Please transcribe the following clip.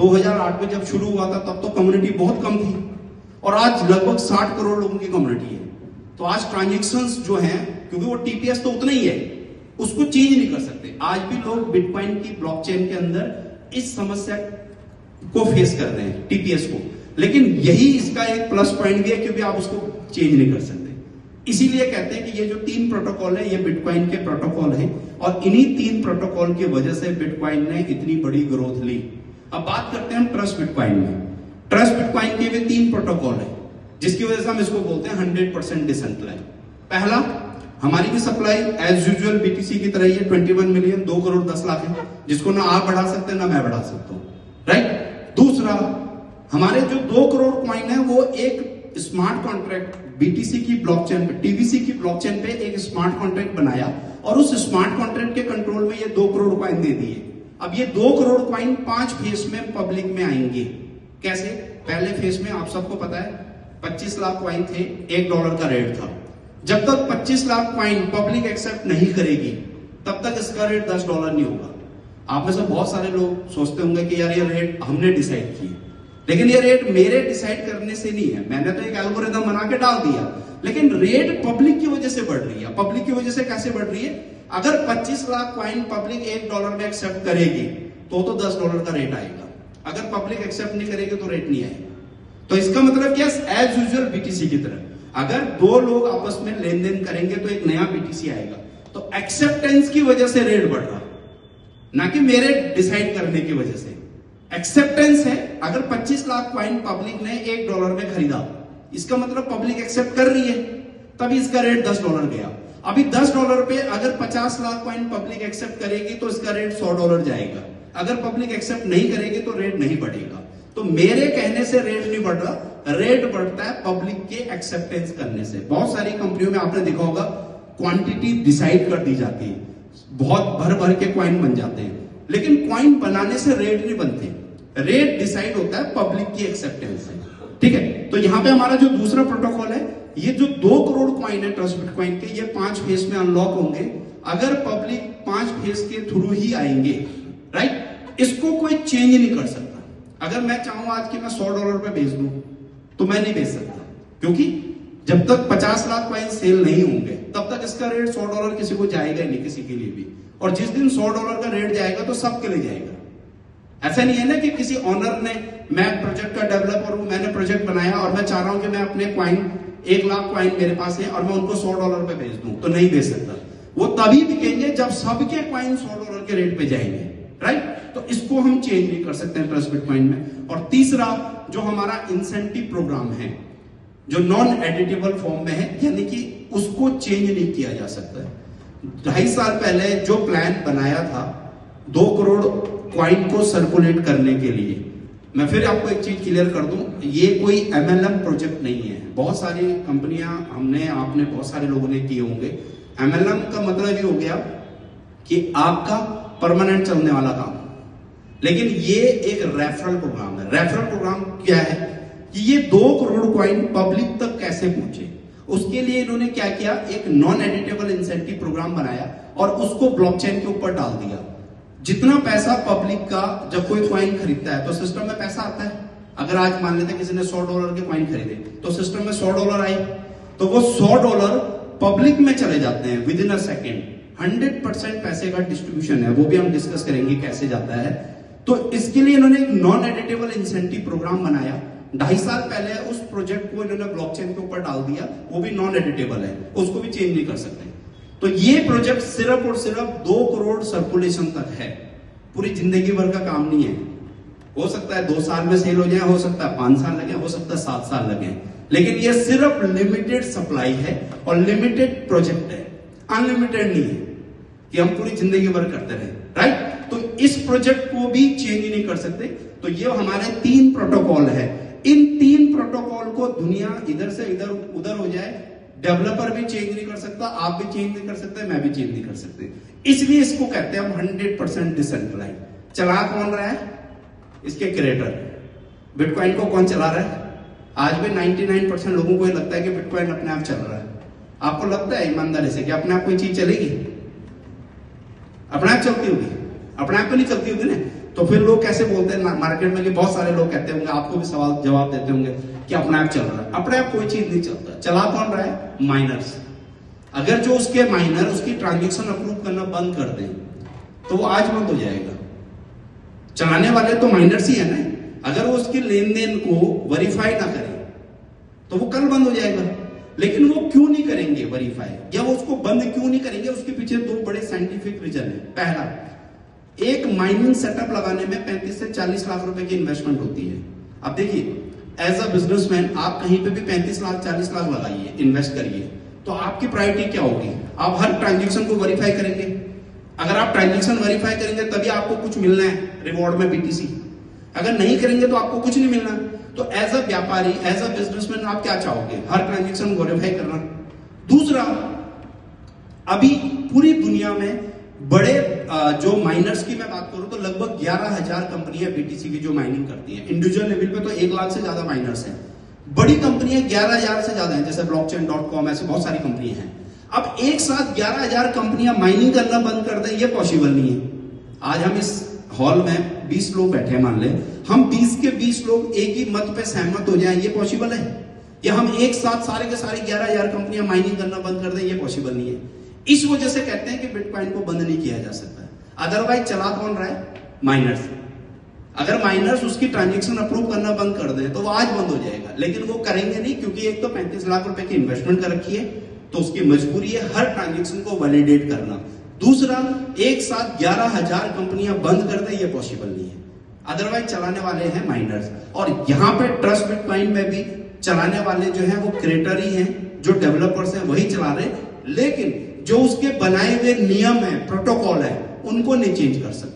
2008 में जब शुरू हुआ था तब तो कम्युनिटी बहुत कम थी और आज लगभग 60 करोड़ लोगों की कम्युनिटी है। तो आज ट्रांजेक्शंस जो हैं, क्योंकि वो टीपीएस तो उतना ही है, उसको चेंज नहीं कर सकते। आज भी लोग बिटकॉइन की ब्लॉकचेन के अंदर इस समस्या को फेस कर रहे हैं, टीपीएस को। लेकिन यही इसका एक प्लस पॉइंट भी है, क्योंकि आप उसको चेंज नहीं कर सकते। इसीलिए कहते हैं कि ये जो 3 प्रोटोकॉल है, ये बिटकॉइन के प्रोटोकॉल हैं और इन्हीं 3 प्रोटोकॉल की वजह से बिटकॉइन ने इतनी बड़ी ग्रोथ ली। अब बात करते हैं हम ट्रस्ट बिटकॉइन में। ट्रस्ट बिटकॉइन के भी 3 प्रोटोकॉल है, जिसकी वजह से हम इसको बोलते हैं 100% डिसेंट्रलाइज। पहला, हमारी भी सप्लाई एज यूजुअल बीटीसी की तरह ही है, 21 मिलियन 2 करोड़ 10 लाख है, जिसको ना आप बढ़ा सकते हैं ना मैं बढ़ा सकता हूं, राइट। दूसरा, हमारे जो 2 करोड़ कॉइन है वो एक स्मार्ट कॉन्ट्रैक्ट बीटीसी की ब्लॉकचेन पे, टीबीसी की ब्लॉकचेन पे एक स्मार्ट कॉन्ट्रैक्ट बनाया और उस स्मार्ट कॉन्ट्रैक्ट के कंट्रोल में ये 2 करोड़ कॉइन दे दिए। अब ये 2 करोड़ कॉइन 5 फेज में पब्लिक में आएंगे। कैसे? पहले फेज में आप सबको पता है 25 लाख कॉइन थे, $1 का रेट था। जब तक 25 लाख कॉइन पब्लिक एक्सेप्ट नहीं करेगी तब तक इसका रेट $10 नहीं होगा। आप में से बहुत सारे लोग सोचते होंगे कि यार ये रेट हमने डिसाइड किए, लेकिन ये रेट मेरे डिसाइड करने से नहीं है, मैंने तो एक एल्गोरिथम बना के डाल दिया, लेकिन रेट पब्लिक की वजह से बढ़ रही है। पब्लिक की वजह से कैसे बढ़ रही है? अगर 25 लाख कॉइन पब्लिक $1 में एक्सेप्ट करेगी तो $10 का रेट आएगा। अगर पब्लिक एक्सेप्ट नहीं करेगी तो रेट नहीं आएगा। तो इसका मतलब क्या? एज यूजुअल बीटीसी की तरह अगर 2 लोग आपस में लेन देन करेंगे तो एक नया बीटीसी आएगा। तो एक्सेप्टेंस की वजह से रेट बढ़ रहा, ना कि मेरे डिसाइड करने की वजह से। एक्सेप्टेंस है, अगर 25 लाख कॉइन पब्लिक ने $1 में खरीदा, इसका मतलब पब्लिक एक्सेप्ट कर रही है, तभी इसका रेट $10 गया। अभी $10 पे अगर 50 लाख कॉइन पब्लिक एक्सेप्ट करेगी तो इसका रेट $100 जाएगा। अगर पब्लिक एक्सेप्ट नहीं करेगी तो रेट नहीं बढ़ेगा। तो मेरे कहने से रेट नहीं बढ़ रहा, रेट बढ़ता है पब्लिक के एक्सेप्टेंस करने से। बहुत सारी कंपनियों में आपने देखा होगा क्वांटिटी डिसाइड कर दी जाती है, बहुत भर भर के कॉइन बन जाते हैं, लेकिन कॉइन बनाने से रेट नहीं बनते। रेट डिसाइड होता है पब्लिक की एक्सेप्टेंस से, ठीक है। तो यहां पे हमारा जो दूसरा प्रोटोकॉल है, ये जो 2 करोड़ कॉइन है ट्रस्ट बिटकॉइन के, ये 5 फेज में अनलॉक होंगे। अगर पब्लिक 5 फेज के थ्रू ही आएंगे, राइट, इसको कोई चेंज नहीं कर सकता। अगर मैं चाहूं आज कि मैं $100 पे बेच दूं तो मैं नहीं बेच सकता, क्योंकि जब तक 50 लाख कॉइन सेल नहीं होंगे तब तक इसका रेट $100 किसी को जाएगा नहीं, किसी के लिए भी। और जिस दिन $100 का रेट जाएगा तो सबके लिए जाएगा। ऐसा नहीं है ना कि किसी ऑनर ने, मैं प्रोजेक्ट का डेवलपर हूं, मैंने प्रोजेक्ट बनाया और मैं चाह रहा हूं कि मैं अपने कॉइन 1 लाख कॉइन मेरे पास है और मैं उनको $100 पे बेच दूं, तो नहीं बेच सकता। वो तभी बिकेंगे जब सबके कॉइन $100 के रेट पे जाएंगे, राइट। तो इसको हम चेंज नहीं कर सकते हैं ट्रस्ट बिटकॉइन में। और तीसरा, जो हमारा इंसेंटिव प्रोग्राम है, जो नॉन एडिटेबल फॉर्म में है, यानी कि उसको चेंज नहीं किया जा सकता है। 2.5 साल पहले जो प्लान बनाया था 2 करोड़ कॉइन को सर्कुलेट करने के लिए, मैं फिर आपको एक चीज क्लियर कर दूं, ये कोई एमएलएम प्रोजेक्ट नहीं है। बहुत सारी कंपनियां हमने, आपने, बहुत सारे लोगों ने किए होंगे। एमएलएम का मतलब ये हो गया कि आपका परमानेंट चलने वाला काम, लेकिन ये एक रेफरल प्रोग्राम है। रेफरल प्रोग्राम क्या है कि ये 2 करोड़ कॉइन पब्लिक तक कैसे पहुंचे, उसके लिए इन्होंने क्या किया, एक नॉन एडिटेबल इंसेंटिव प्रोग्राम बनाया और उसको ब्लॉकचेन के ऊपर डाल दिया। जितना पैसा पब्लिक का, जब कोई कॉइन खरीदता है तो सिस्टम में पैसा आता है। अगर आज मान लेते किसी ने $100 के कॉइन खरीदे तो सिस्टम में $100 आए, तो वो $100 पब्लिक में चले जाते हैं विद इन अ सेकेंड। 100% पैसे का डिस्ट्रीब्यूशन है, वो भी हम डिस्कस करेंगे कैसे जाता है। तो इसके लिए इन्होंने एक नॉन एडिटेबल इंसेंटिव प्रोग्राम बनाया। 2.5 साल पहले उस प्रोजेक्ट को इन्होंने ब्लॉकचेन के ऊपर डाल दिया, वो भी नॉन एडिटेबल है, उसको भी चेंज नहीं कर सकते। तो ये प्रोजेक्ट सिर्फ और सिर्फ 2 करोड़ सर्कुलेशन तक है, पूरी जिंदगी भर का काम नहीं है। हो सकता है 2 साल में सेल हो जाए, हो सकता है 5 साल लगे, हो सकता है 7 साल लगे, लेकिन ये सिर्फ लिमिटेड सप्लाई है और लिमिटेड प्रोजेक्ट है, अनलिमिटेड नहीं है कि हम पूरी जिंदगी भर करते रहे, राइट। तो इस प्रोजेक्ट को भी चेंज नहीं कर सकते। तो ये हमारे 3 प्रोटोकॉल है। इन 3 प्रोटोकॉल को दुनिया इधर से इधर उधर हो जाए, डेवलपर भी चेंज नहीं कर सकता, आप भी चेंज नहीं कर सकते, मैं भी चेंज नहीं कर सकते। इसलिए इसको कहते हैं हम 100% डिसेंट्रलाइज। चला कौन रहा है? इसके क्रिएटर। बिटकॉइन को कौन चला रहा है? आज भी 99% लोगों को लगता है कि बिटकॉइन अपने आप चल रहा है। आपको लगता है ईमानदारी से कि अपने आप कोई चीज चलेगी? अपने आप चलती होगी? अपने आप तो नहीं चलती होगी ना। तो फिर लोग कैसे बोलते हैं मार्केट में कि बहुत सारे लोग कहते होंगे, आपको भी सवाल जवाब देते होंगे कि अपने आप चल रहा है। अपने आप कोई चीज नहीं चलता, चला कौन रहा है? माइनर्स। अगर जो उसके माइनर उसकी ट्रांजेक्शन अप्रूव करना बंद कर दें तो वो आज बंद हो जाएगा। चलाने वाले तो माइनर्स ही है ना। अगर वो उसके लेन देन को वेरीफाई ना करें तो वो कल बंद हो जाएगा। लेकिन वो क्यों नहीं करेंगे वेरीफाई, या वो उसको बंद क्यों नहीं करेंगे? उसके पीछे दो बड़े साइंटिफिक रीजन है। पहला, एक माइनिंग सेटअप लगाने में 35 से 40 लाख रुपए की इन्वेस्टमेंट होती है। अब देखिए, एज अ बिजनेसमैन आप कहीं पे भी 35 लाख 40 लाख लगाइए, इन्वेस्ट करिए, तो आपकी प्रायोरिटी क्या होगी? आप हर ट्रांजेक्शन को वेरीफाई करेंगे। अगर आप ट्रांजेक्शन वेरीफाई करेंगे तभी आपको कुछ मिलना है रिवॉर्ड में, बीटीसी। अगर नहीं करेंगे तो आपको कुछ नहीं मिलना। तो एज अ व्यापारी, एज अ बिजनेसमैन आप क्या चाहोगे? हर ट्रांजेक्शन वेरीफाई करना। दूसरा, अभी पूरी दुनिया में बड़े जो माइनर्स की मैं बात करूं तो लगभग 11,000 कंपनियां बीटीसी की जो माइनिंग करती हैं। इंडिविजुअल लेवल पे तो 1 लाख से ज्यादा माइनर्स हैं। बड़ी कंपनियां 11,000 से ज्यादा हैं, जैसे blockchain.com, ऐसी बहुत सारी कंपनियां हैं। अब एक साथ 11,000 कंपनियां माइनिंग करना बंद कर दें, ये पॉसिबल नहीं है। आज हम इस हॉल में 20 लोग बैठे हैं, मान ले हम 20 के 20 लोग एक ही मत पे सहमत हो जाएं, ये पॉसिबल है? या हम एक साथ सारे के सारे 11,000 कंपनियां माइनिंग करना बंद कर दें, ये पॉसिबल नहीं है। इस वजह से कहते हैं कि बिटकॉइन को बंद नहीं किया जा सकता। अदरवाइज चला कौन रहा है? माइनर्स। अगर माइनर्स उसकी ट्रांजेक्शन अप्रूव करना बंद कर दें तो वो आज बंद हो जाएगा, लेकिन वो करेंगे नहीं, क्योंकि एक तो 35 लाख रुपए की इन्वेस्टमेंट कर रखी है, तो उसकी मजबूरी है हर ट्रांजेक्शन को वैलिडेट करना। दूसरा, एक साथ 11,000 कंपनियां बंद कर दें, ये पॉसिबल नहीं है। अदरवाइज चलाने वाले हैं माइनर्स। और यहां पे ट्रस्ट बिटकॉइन में भी चलाने वाले जो है वो क्रिएटर ही हैं, जो डेवलपर्स हैं वही चला रहे, लेकिन जो उसके बनाए हुए नियम है, प्रोटोकॉल है, उनको नहीं चेंज कर सकते।